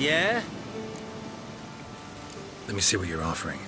yeah? Let me see what you're offering.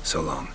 So long.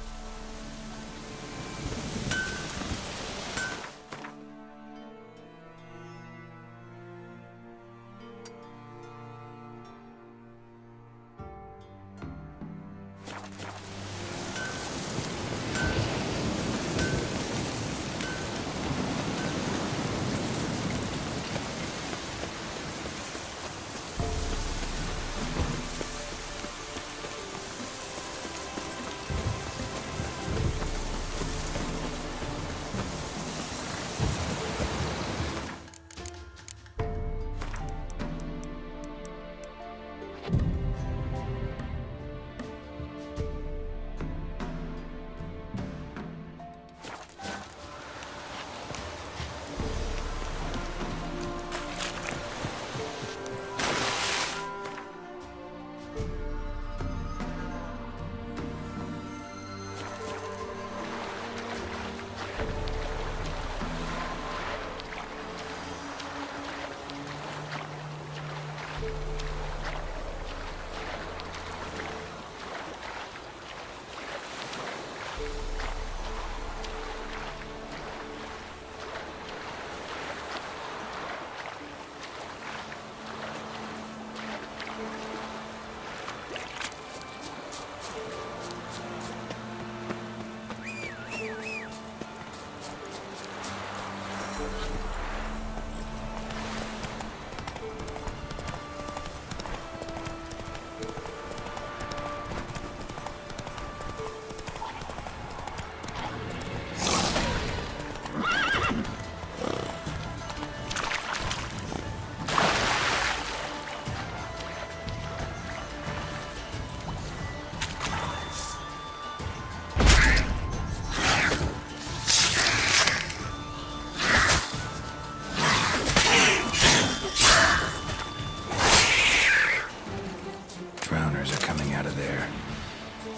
Drowners are coming out of there.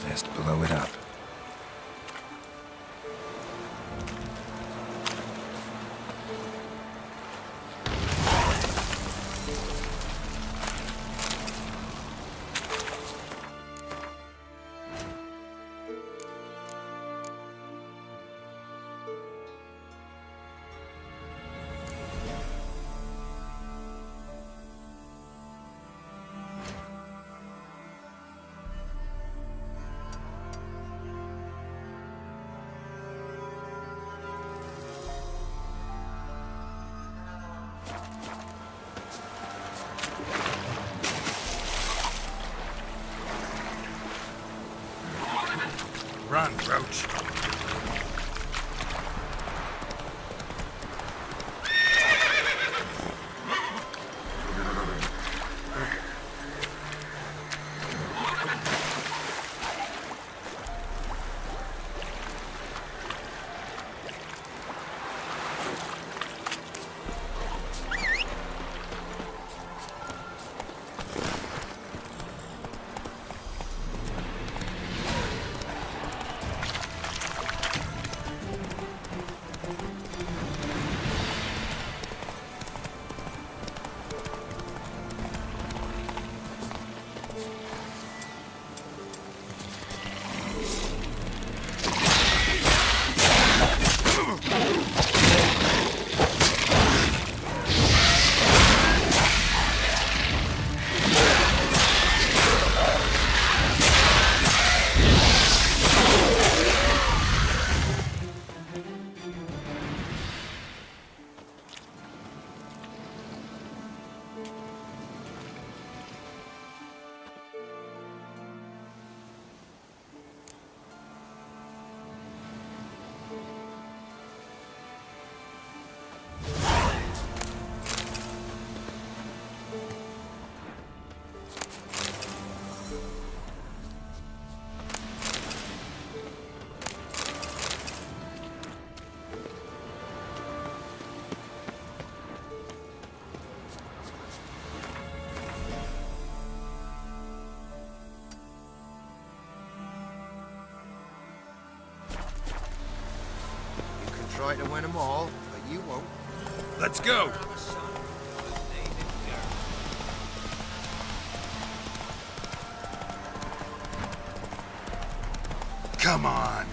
Best blow it up. Run, Roach. try to win them all, but you won't. Let's go! Come on!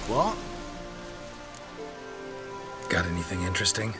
What? Got anything interesting?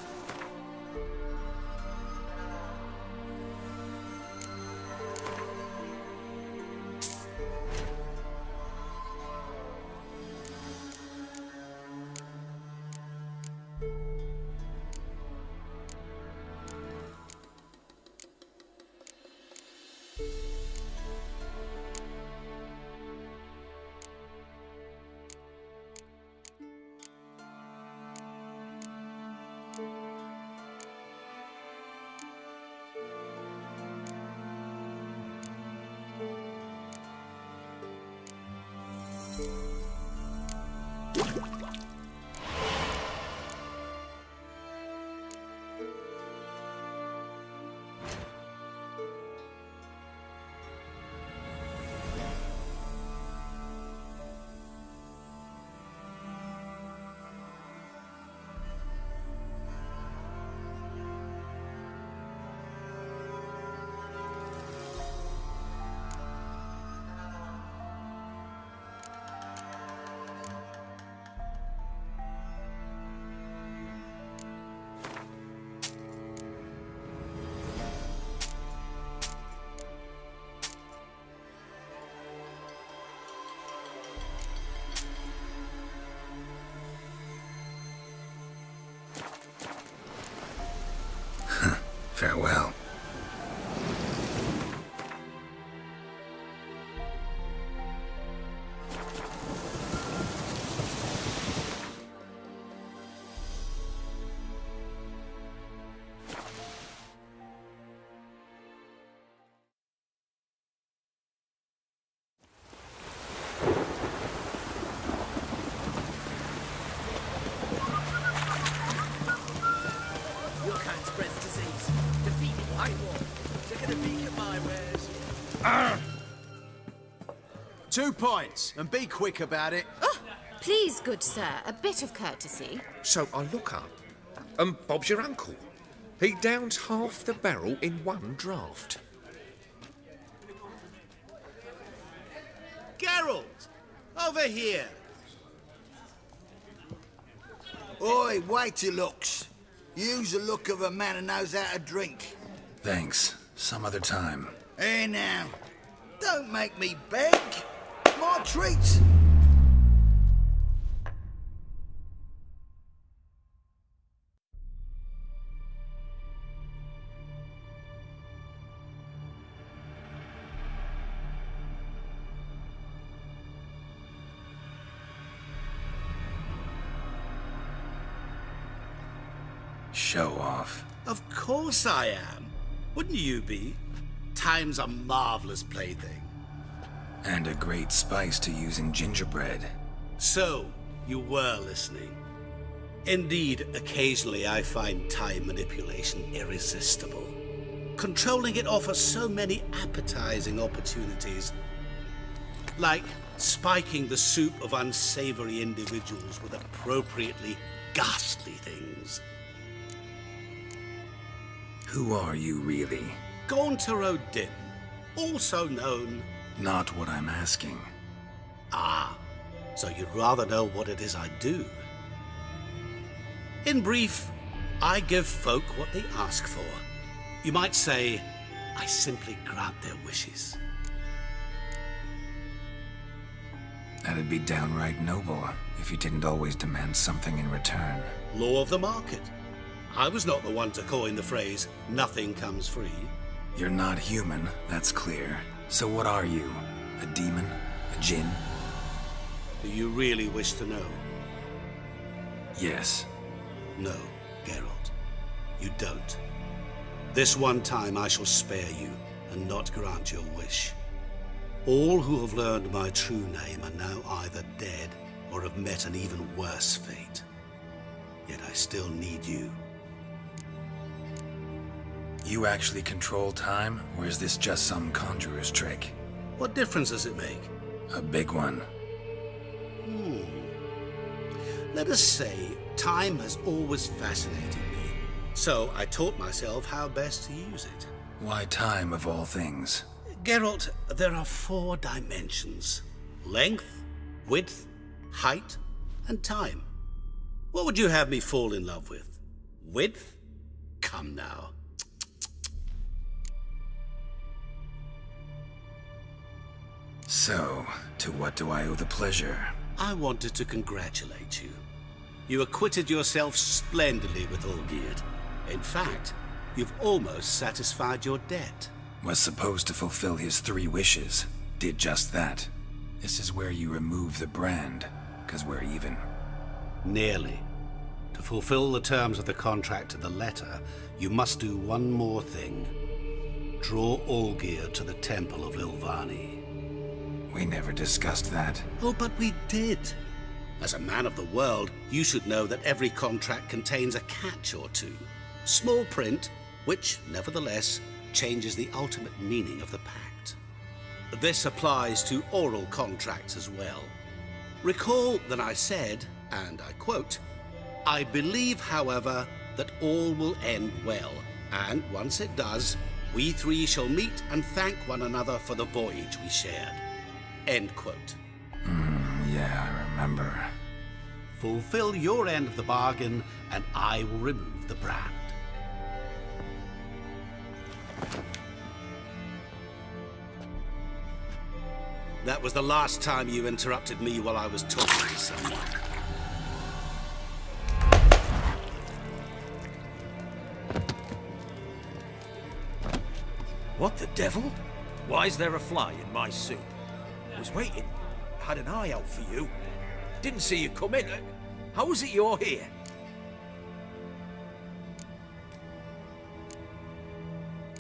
2 points, and be quick about it. Oh, please, good sir, a bit of courtesy. So I look up, and Bob's your uncle. He downs half the barrel in one draught. Geralt! Over here! Oi, wait your looks. Use the look of a man who knows how to drink. Thanks. Some other time. Here now. Don't make me beg. My treat. Show off. Of course I am. Wouldn't you be? Time's a marvelous plaything. And a great spice to use in gingerbread. So, you were listening. Indeed, occasionally I find time manipulation irresistible. Controlling it offers so many appetizing opportunities. Like spiking the soup of unsavory individuals with appropriately ghastly things. Who are you, really? Gaunter O'Din, also known... Not what I'm asking. Ah, so you'd rather know what it is I do. In brief, I give folk what they ask for. You might say, I simply grant their wishes. That'd be downright noble if you didn't always demand something in return. Law of the market. I was not the one to coin the phrase, nothing comes free. You're not human, that's clear. So what are you? A demon? A djinn? Do you really wish to know? Yes. No, Geralt. You don't. This one time I shall spare you and not grant your wish. All who have learned my true name are now either dead or have met an even worse fate. Yet I still need you. You actually control time, or is this just some conjurer's trick? What difference does it make? A big one. Let us say, time has always fascinated me. So I taught myself how best to use it. Why time, of all things? Geralt, there are 4 dimensions. Length, width, height, and time. What would you have me fall in love with? Width? Come now. So, to what do I owe the pleasure? I wanted to congratulate you. You acquitted yourself splendidly with Olgierd. In fact, you've almost satisfied your debt. Was supposed to fulfill his 3 wishes. Did just that. This is where you remove the brand, 'cause we're even. Nearly. To fulfill the terms of the contract to the letter, you must do one more thing. Draw Olgierd to the Temple of Lilvani. We never discussed that. Oh, but we did. As a man of the world, you should know that every contract contains a catch or two. Small print, which, nevertheless, changes the ultimate meaning of the pact. This applies to oral contracts as well. Recall that I said, and I quote, "I believe, however, that all will end well, and once it does, we 3 shall meet and thank one another for the voyage we shared." End quote. Yeah, I remember. Fulfill your end of the bargain, and I will remove the brand. That was the last time you interrupted me while I was talking to someone. What the devil? Why is there a fly in my soup? I was waiting. Had an eye out for you. Didn't see you come in. How is it you're here?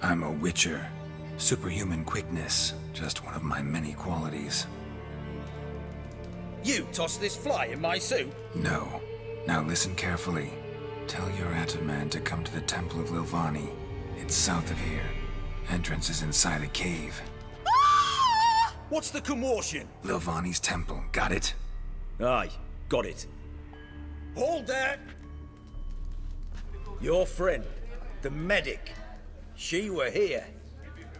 I'm a witcher. Superhuman quickness. Just one of my many qualities. You tossed this fly in my soup? No. Now listen carefully. Tell your Ataman to come to the Temple of Lilvani. It's south of here. Entrance is inside a cave. What's the commotion? Lilvani's temple, got it? Aye, got it. Hold there! Your friend, the medic, she were here.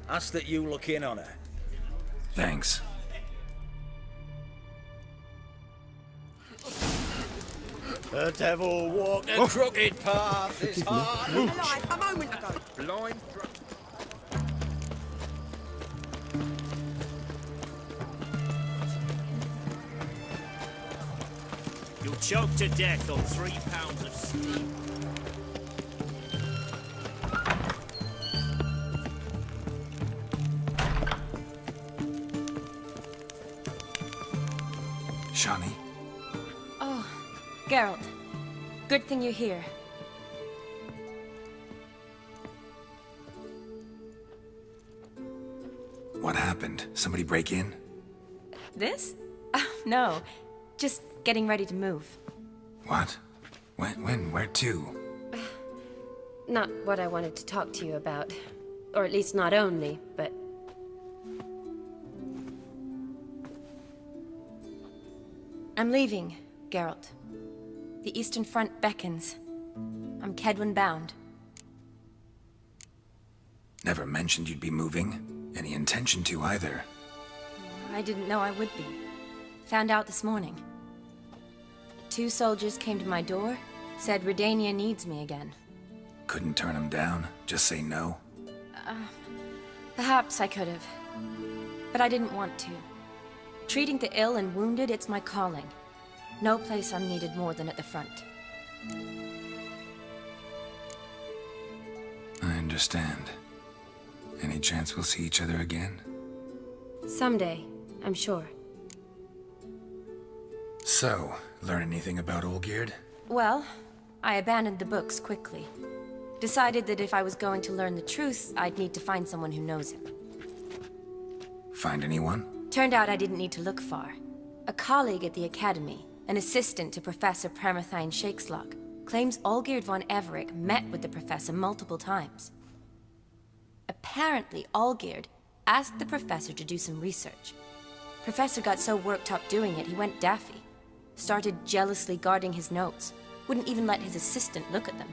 Asked that you look in on her. Thanks. The devil walked a crooked path is hard. Alive a moment ago. Blind drunk. You'll choke to death on 3 pounds of steam. Shani, Oh, Geralt. Good thing you're here. what happened? Somebody break in? This? No. Just getting ready to move. What? When? Where to? Not what I wanted to talk to you about. Or at least not only, but... I'm leaving, Geralt. The Eastern Front beckons. I'm Kedwin bound. Never mentioned you'd be moving. Any intention to either. I didn't know I would be. Found out this morning. 2 soldiers came to my door, said Redania needs me again. Couldn't turn him down? Just say no? Perhaps I could have. But I didn't want to. Treating the ill and wounded, it's my calling. No place I'm needed more than at the front. I understand. Any chance we'll see each other again? Someday, I'm sure. So, learn anything about Olgierd? Well, I abandoned the books quickly. Decided that if I was going to learn the truth, I'd need to find someone who knows him. Find anyone? Turned out I didn't need to look far. A colleague at the Academy, an assistant to Professor Pramathine Shakeslog, claims Olgierd von Everec met with the professor multiple times. Apparently, Olgierd asked the professor to do some research. Professor got so worked up doing it, he went daffy. Started jealously guarding his notes. Wouldn't even let his assistant look at them.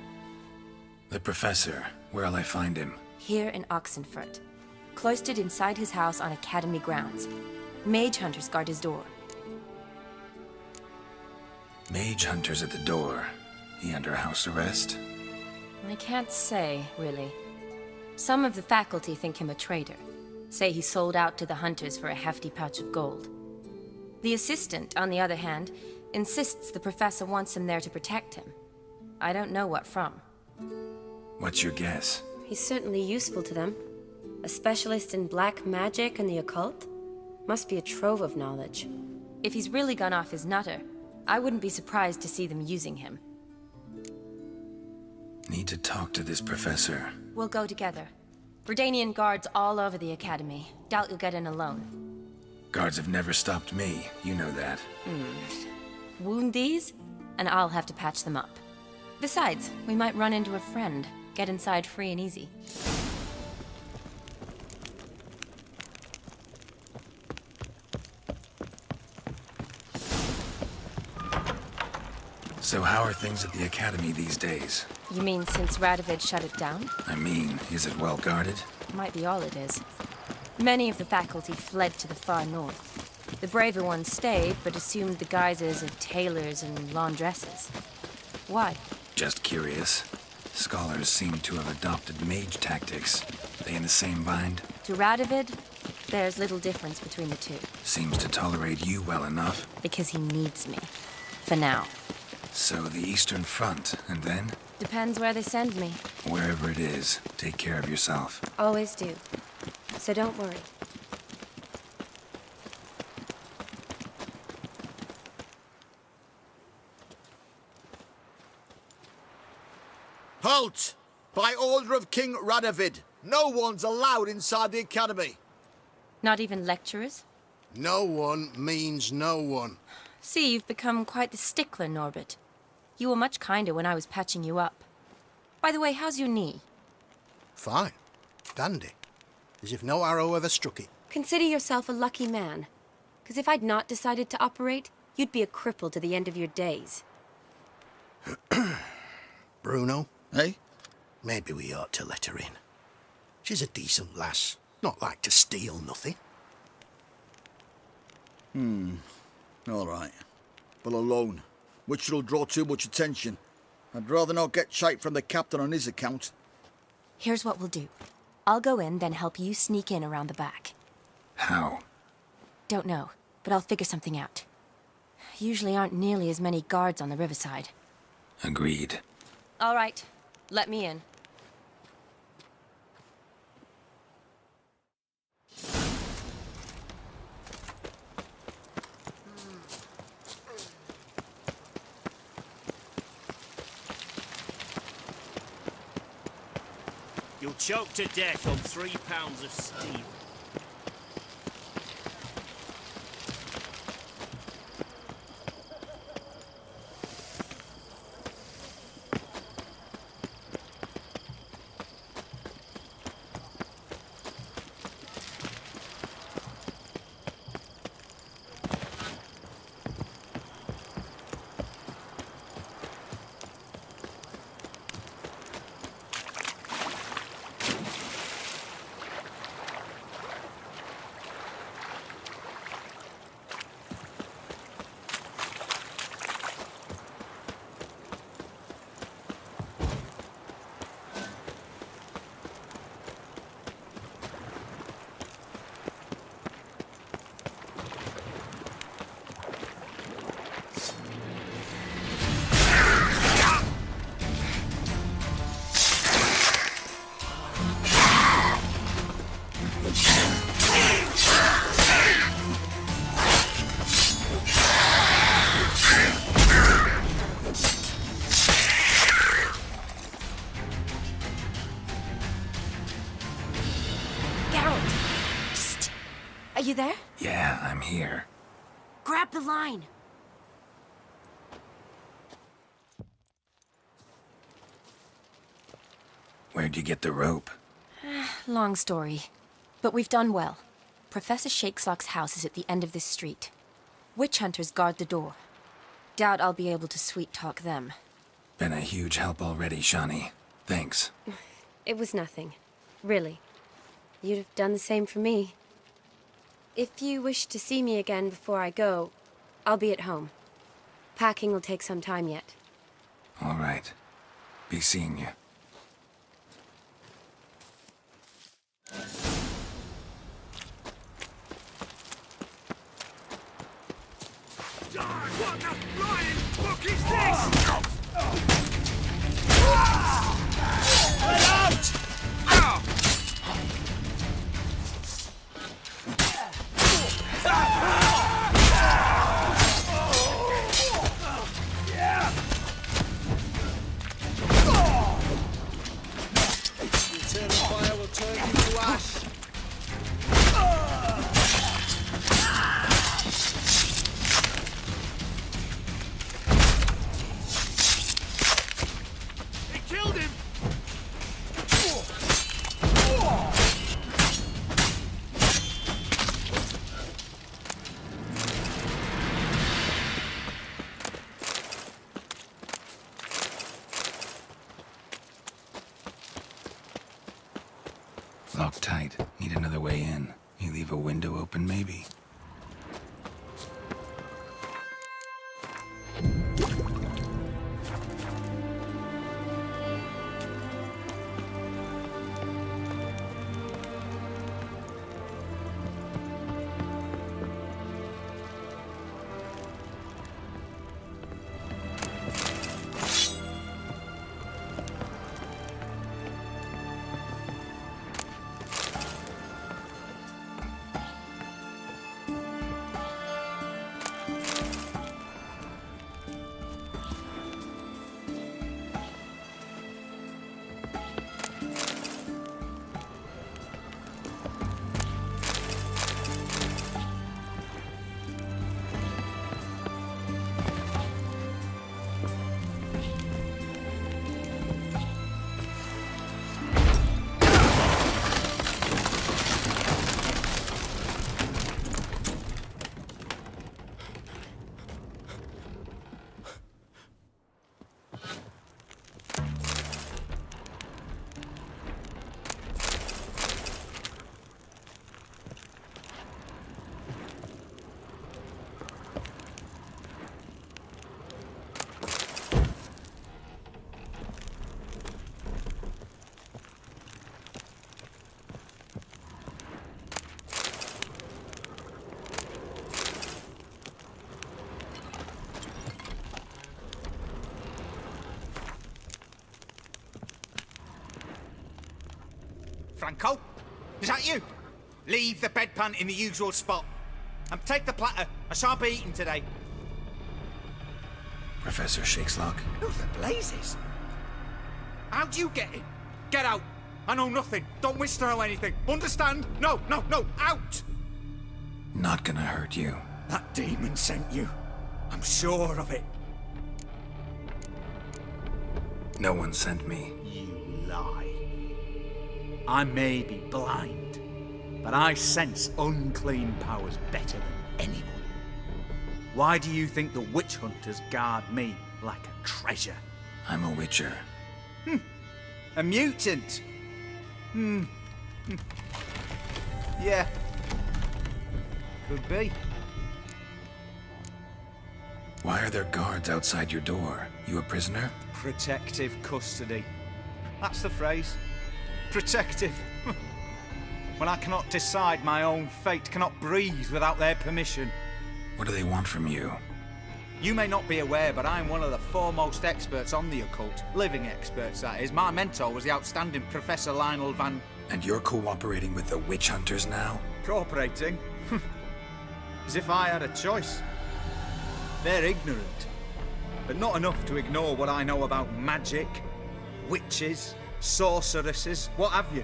The professor. Where'll I find him? Here in Oxenfurt. Cloistered inside his house on Academy grounds. Mage hunters guard his door. Mage hunters at the door. He under house arrest? I can't say, really. Some of the faculty think him a traitor. Say he sold out to the hunters for a hefty pouch of gold. The assistant, on the other hand, insists the professor wants him there to protect him. I don't know what from. What's your guess? He's certainly useful to them. A specialist in black magic and the occult? Must be a trove of knowledge. If he's really gone off his nutter, I wouldn't be surprised to see them using him. Need to talk to this professor. We'll go together. Redanian guards all over the Academy. Doubt you'll get in alone. Guards have never stopped me. You know that. Wound these, and I'll have to patch them up. Besides, we might run into a friend. Get inside free and easy. So how are things at the Academy these days? You mean since Radovid shut it down? I mean, is it well guarded? Might be all it is. Many of the faculty fled to the far north. The braver ones stayed, but assumed the guises of tailors and laundresses. Why? Just curious. Scholars seem to have adopted mage tactics. They in the same bind? To Radovid, there's little difference between the two. Seems to tolerate you well enough. Because he needs me. For now. So the Eastern Front, and then? Depends where they send me. Wherever it is, take care of yourself. Always do. So don't worry. Halt! By order of King Radovid, no one's allowed inside the Academy. Not even lecturers? No one means no one. See, you've become quite the stickler, Norbert. You were much kinder when I was patching you up. By the way, how's your knee? Fine. Dandy. As if no arrow ever struck it. Consider yourself a lucky man. Because if I'd not decided to operate, you'd be a cripple to the end of your days. Bruno, eh? Maybe we ought to let her in. She's a decent lass. Not like to steal nothing. All right. But alone, which will draw too much attention. I'd rather not get shite from the captain on his account. Here's what we'll do. I'll go in, then help you sneak in around the back. How? Don't know, but I'll figure something out. Usually aren't nearly as many guards on the riverside. Agreed. All right, let me in. You'll choke to death on 3 pounds of steel. Are you there? Yeah, I'm here. Grab the line. Where'd you get the rope? Long story. But we've done well. Professor Shakeslock's house is at the end of this street. Witch hunters guard the door. Doubt I'll be able to sweet-talk them. Been a huge help already, Shawnee. Thanks. It was nothing. Really. You'd have done the same for me. If you wish to see me again before I go, I'll be at home. Packing will take some time yet. All right. Be seeing you. What the flying fuck is this? Get out! Eternal fire will turn you to ash. They killed him! Locked tight. Need another way in. You leave a window open, maybe? Franco? Is that you? Leave the bedpan in the usual spot. And take the platter. I shan't be eating today. Professor Shakeslock? Who the blazes? How'd you get in? Get out. I know nothing. Don't wish to know anything. Understand? No, no, no. Out! Not gonna hurt you. That demon sent you. I'm sure of it. No one sent me. You lie. I may be blind, but I sense unclean powers better than anyone. Why do you think the witch hunters guard me like a treasure? I'm a witcher. A mutant? Yeah. Could be. Why are there guards outside your door? You a prisoner? Protective custody. That's the phrase. Protective. When I cannot decide my own fate, cannot breathe without their permission. What do they want from you? You may not be aware, but I'm one of the foremost experts on the occult. Living experts, that is. My mentor was the outstanding Professor Lionel Van... And you're cooperating with the witch hunters now? Cooperating? As if I had a choice. They're ignorant, but not enough to ignore what I know about magic, witches, sorceresses, what have you.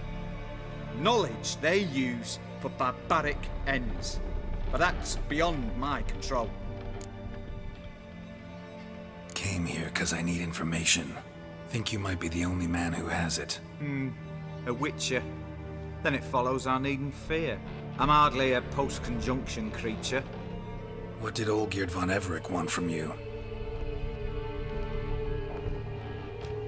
Knowledge they use for barbaric ends, but that's beyond my control. Came here because I need information. Think you might be the only man who has it. A witcher. Then it follows I needn't fear. I'm hardly a post-conjunction creature. What did Olgierd von Everec want from you?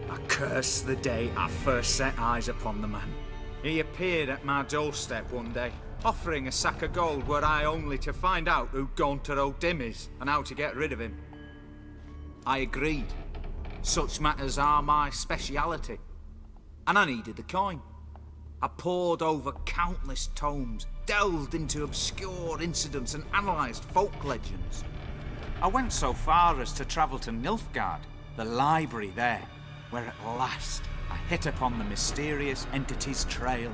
I curse the day I first set eyes upon the man. He appeared at my doorstep one day, offering a sack of gold were I only to find out who Gaunter O'Dim is and how to get rid of him. I agreed. Such matters are my speciality. And I needed the coin. I pored over countless tomes, delved into obscure incidents and analysed folk legends. I went so far as to travel to Nilfgaard, the library there, where at last I hit upon the mysterious entity's trail.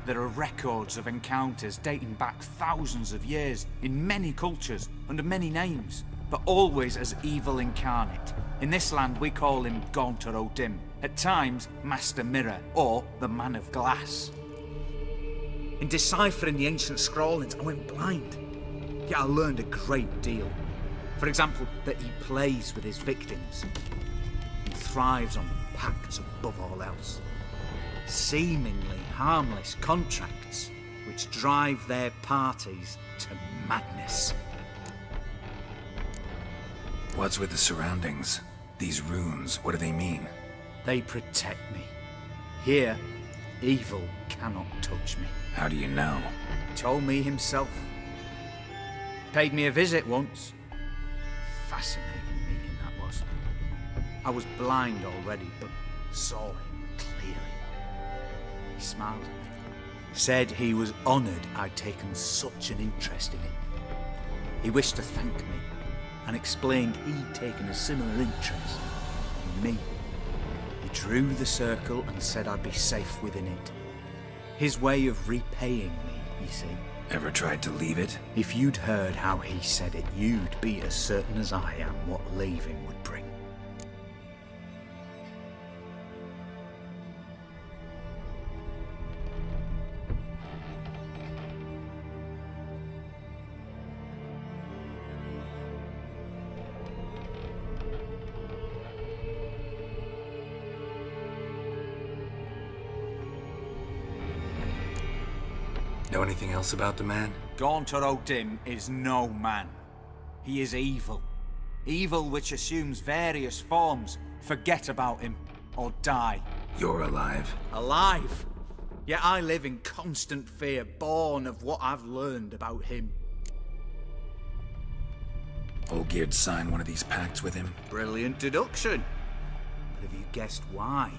There are records of encounters dating back thousands of years in many cultures, under many names, but always as evil incarnate. In this land we call him Gaunter O'Dim, at times Master Mirror, or the Man of Glass. In deciphering the ancient scrawlings, I went blind. Yet I learned a great deal. For example, that he plays with his victims and thrives on pacts above all else. Seemingly harmless contracts which drive their parties to madness. What's with the surroundings? These runes, what do they mean? They protect me. Here, evil cannot touch me. How do you know? He told me himself. Paid me a visit once. Fascinating meeting that was. I was blind already, but saw him clearly. He smiled at me. Said he was honoured I'd taken such an interest in him. He wished to thank me and explained he'd taken a similar interest in me. He drew the circle and said I'd be safe within it. His way of repaying me, you see. Ever tried to leave it? If you'd heard how he said it, you'd be as certain as I am what leaving would bring. Know anything else about the man? Gaunter O'Dim is no man. He is evil. Evil which assumes various forms. Forget about him, or die. You're alive. Alive? Yet I live in constant fear, born of what I've learned about him. Olgierd signed one of these pacts with him? Brilliant deduction. But have you guessed why?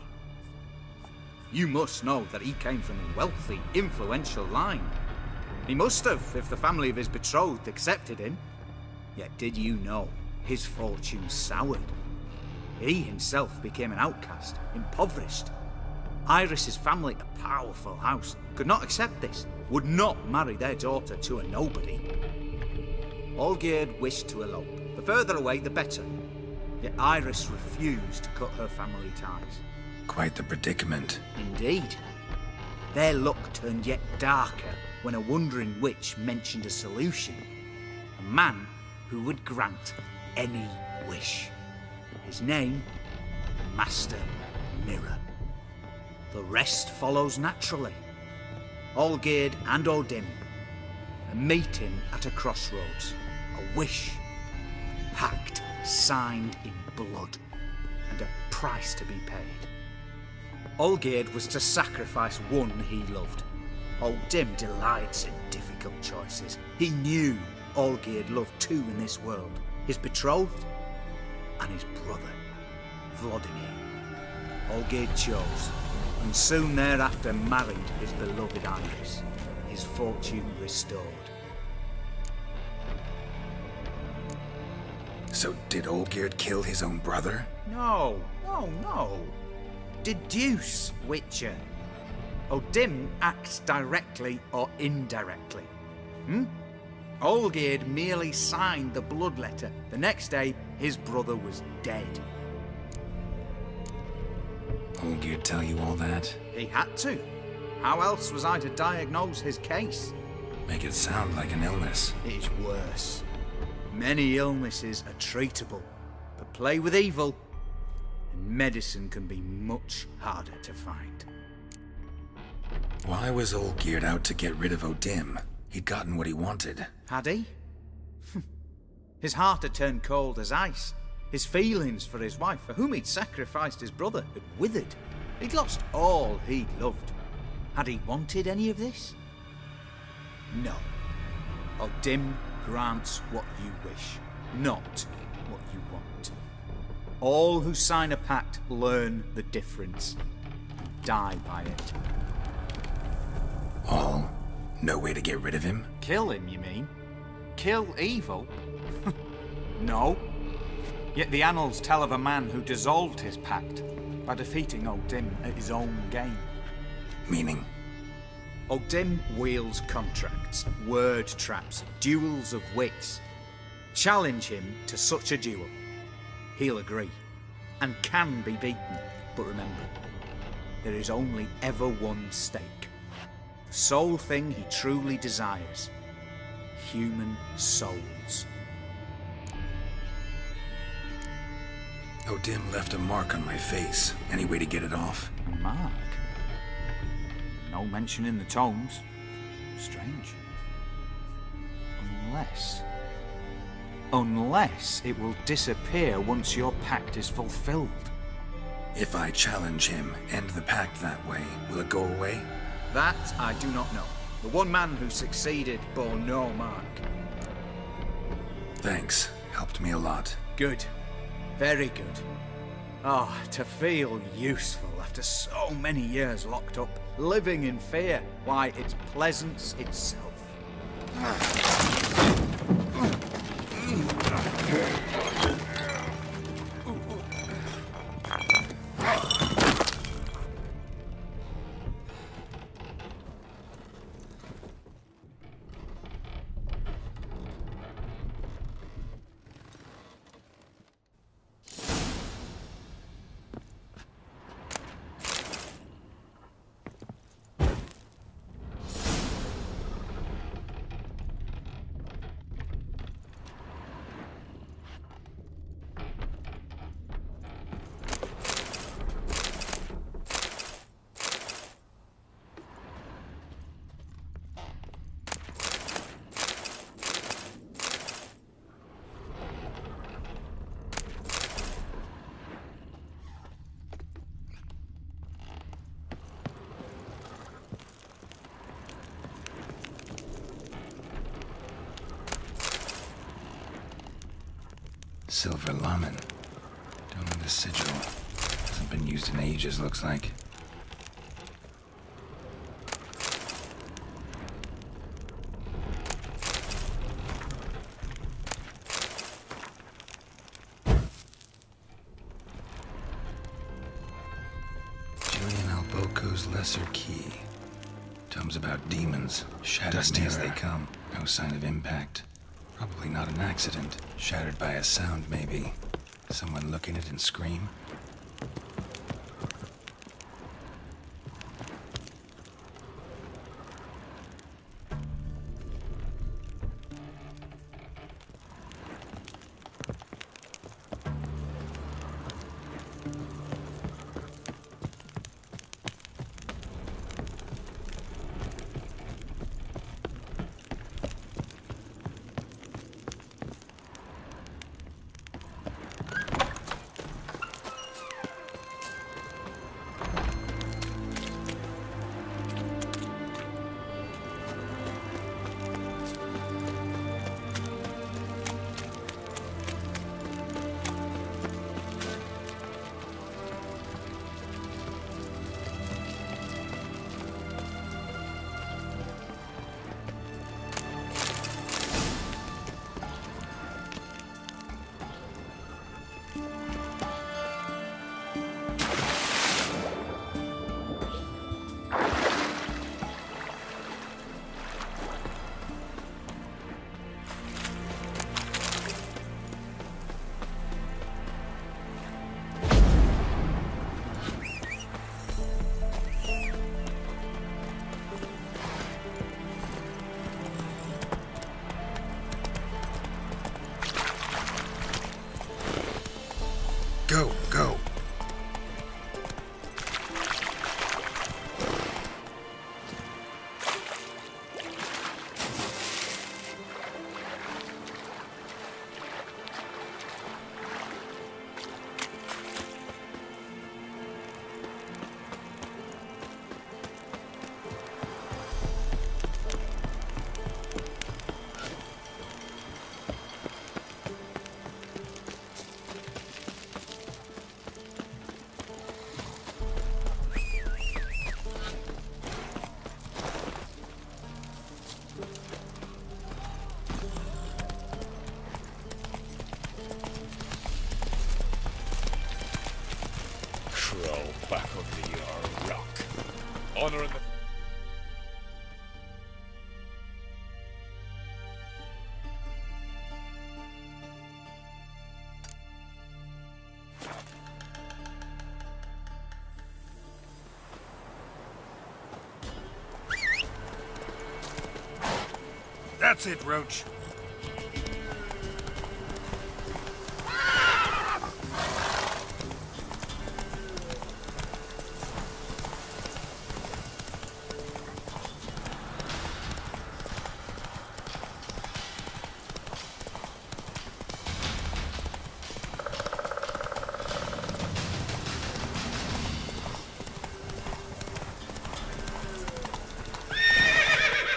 You must know that he came from a wealthy, influential line. He must have, if the family of his betrothed accepted him. Yet did you know his fortune soured? He himself became an outcast, impoverished. Iris's family, a powerful house, could not accept this, would not marry their daughter to a nobody. Olgierd wished to elope. The further away, the better. Yet Iris refused to cut her family ties. Quite the predicament. Indeed. Their luck turned yet darker when a wandering witch mentioned a solution. A man who would grant any wish. His name, Master Mirror. The rest follows naturally. Olgierd and Odim, a meeting at a crossroads, a wish, a pact signed in blood, and a price to be paid. Olgierd was to sacrifice one he loved. Odim delights in difficult choices. He knew Olgierd loved two in this world, his betrothed and his brother, Vladimir. Olgierd chose, and soon thereafter married his beloved Iris, his fortune restored. So did Olgierd kill his own brother? No. Deduce, Witcher. Odim acts directly or indirectly. Olgierd merely signed the blood letter. The next day, his brother was dead. Olgierd tell you all that? He had to. How else was I to diagnose his case? Make it sound like an illness. It is worse. Many illnesses are treatable, but play with evil, and medicine can be much harder to find. Why was Olgierd out to get rid of Odim? He'd gotten what he wanted. Had he? His heart had turned cold as ice. His feelings for his wife, for whom he'd sacrificed his brother, had withered. He'd lost all he'd loved. Had he wanted any of this? No. Odim grants what you wish, not what you want. All who sign a pact learn the difference and die by it. All? No way to get rid of him? Kill him, you mean? Kill evil? No. Yet the annals tell of a man who dissolved his pact by defeating Odim at his own game. Meaning? Odim wields contracts, word traps, duels of wits. Challenge him to such a duel. He'll agree, and can be beaten. But remember, there is only ever one stake. The sole thing he truly desires. Human souls. Odim left a mark on my face. Any way to get it off? A mark? No mention in the tomes. Strange. Unless it will disappear once your pact is fulfilled. If I challenge him, end the pact that way, will it go away? That I do not know. The one man who succeeded bore no mark. Thanks. Helped me a lot. Good. Very good. Oh, to feel useful after so many years locked up, living in fear. Why, it's pleasance itself. Silver Laman. Don't know the sigil. Hasn't been used in ages, looks like. Julian Alboco. Soul's lesser key. Tomes about demons, shattered as they come. No sign of impact. Probably not an accident. Shattered by a sound, maybe. Someone look in it and scream? Go, go. Crawl back under your rock. Honor in the... That's it, Roach.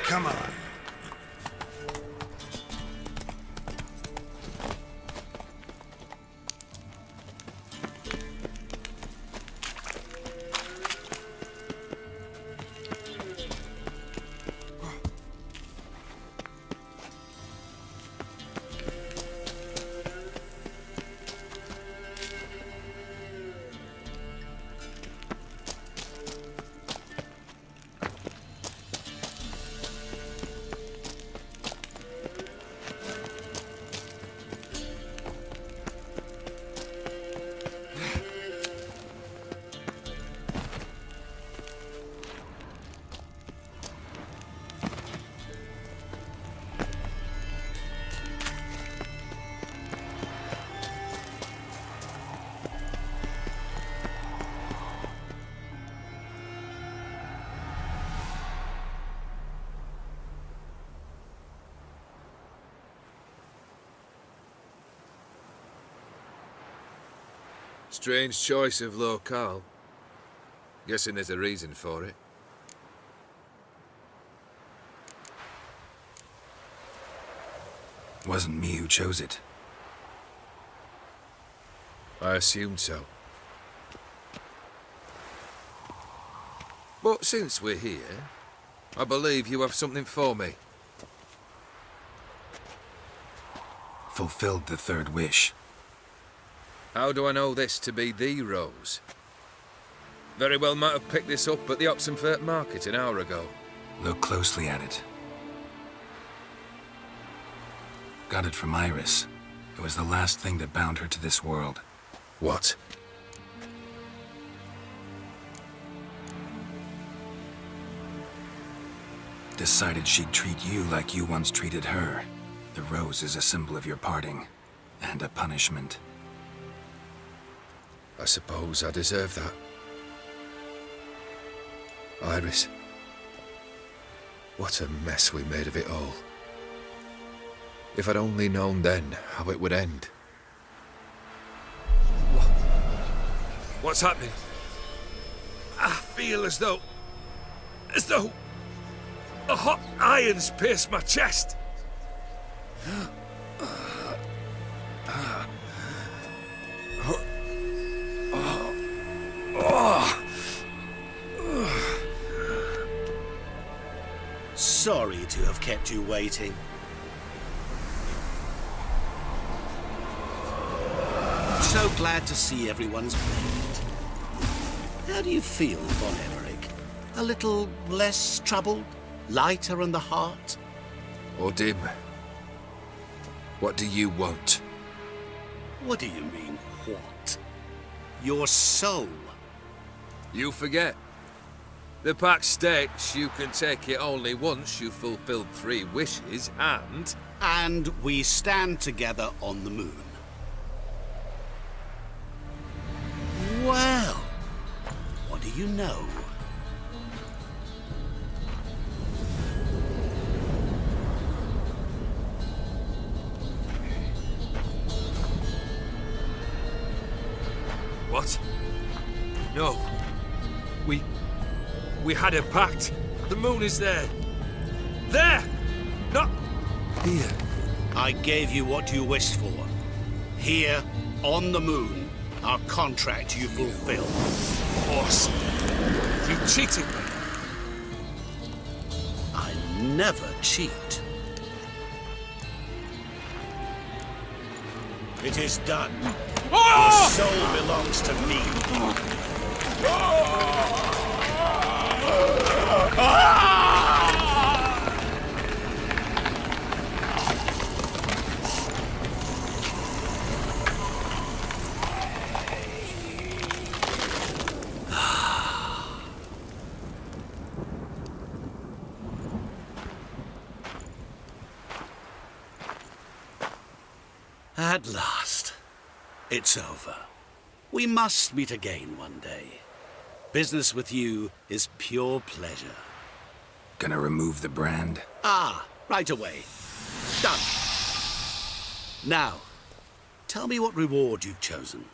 Come on. Strange choice of locale. Guessing there's a reason for it. Wasn't me who chose it. I assumed so. But since we're here, I believe you have something for me. Fulfilled the third wish. How do I know this to be the rose? Very well might have picked this up at the Oxenfurt market an hour ago. Look closely at it. Got it from Iris. It was the last thing that bound her to this world. What? Decided she'd treat you like you once treated her. The rose is a symbol of your parting, and a punishment. I suppose I deserve that. Iris. What a mess we made of it all. If I'd only known then how it would end. What's happening? I feel as though a hot iron's pierced my chest. Sorry to have kept you waiting. So glad to see everyone's made. How do you feel, Von Emmerich? A little less troubled? Lighter in the heart? Or dim? What do you want? What do you mean, what? Your soul. You forget. The pact states you can take it only once you've fulfilled 3 wishes, and... And we stand together on the moon. Well, what do you know? What? No. We had a pact. The moon is there. There! Not here. I gave you what you wished for. Here, on the moon, our contract you fulfilled. Horse. You cheated me. I never cheat. It is done. Your soul belongs to me. At last, it's over. We must meet again one day. Business with you is pure pleasure. Gonna remove the brand? Ah, right away. Done. Now, tell me what reward you've chosen.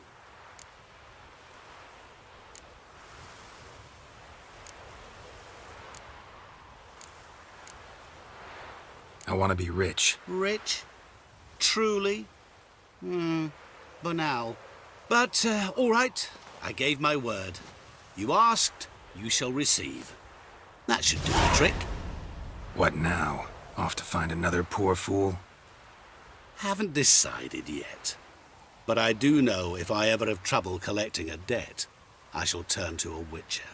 I want to be rich. Rich? Truly? Banal. But, all right. I gave my word. You asked, you shall receive. That should do the trick. What now? Off to find another poor fool? Haven't decided yet. But I do know if I ever have trouble collecting a debt, I shall turn to a witcher.